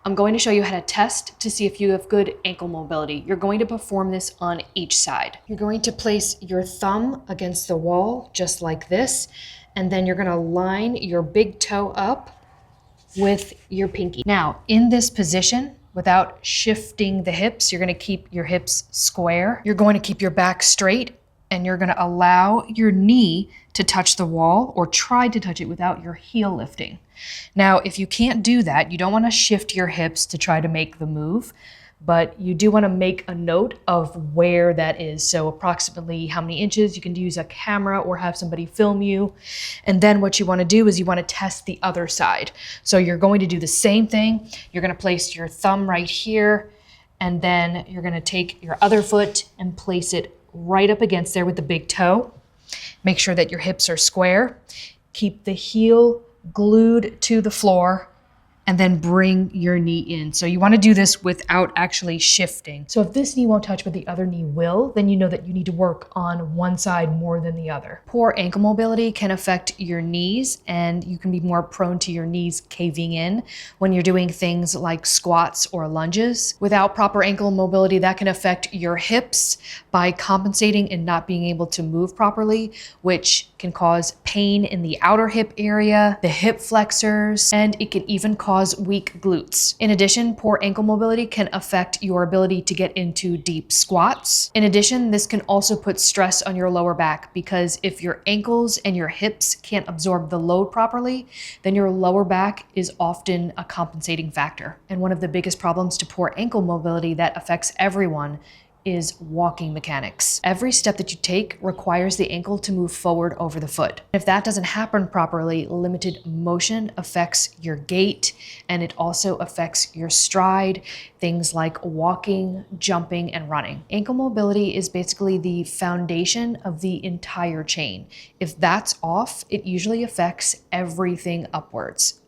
I'm going to show you how to test to see if you have good ankle mobility. You're going to perform this on each side. You're going to place your thumb against the wall, just like this, and then you're gonna line your big toe up with your pinky. Now, in this position, without shifting the hips, you're gonna keep your hips square. You're going to keep your back straight, and you're gonna allow your knee to touch the wall or try to touch it without your heel lifting. Now, if you can't do that, you don't wanna shift your hips to try to make the move, but you do wanna make a note of where that is. So approximately how many inches. You can use a camera or have somebody film you. And then what you wanna do is you wanna test the other side. So you're going to do the same thing. You're gonna place your thumb right here, and then you're gonna take your other foot and place it right up against there with the big toe. Make sure that your hips are square. Keep the heel glued to the floor, and then bring your knee in. So you wanna do this without actually shifting. So if this knee won't touch but the other knee will, then you know that you need to work on one side more than the other. Poor ankle mobility can affect your knees, and you can be more prone to your knees caving in when you're doing things like squats or lunges. Without proper ankle mobility, that can affect your hips by compensating and not being able to move properly, which can cause pain in the outer hip area, the hip flexors, and it can even cause weak glutes. In addition, poor ankle mobility can affect your ability to get into deep squats. In addition, this can also put stress on your lower back, because if your ankles and your hips can't absorb the load properly, then your lower back is often a compensating factor. And one of the biggest problems to poor ankle mobility that affects everyone is walking mechanics. Every step that you take requires the ankle to move forward over the foot. If that doesn't happen properly, limited motion affects your gait, and it also affects your stride, things like walking, jumping, and running. Ankle mobility is basically the foundation of the entire chain. If that's off, it usually affects everything upwards.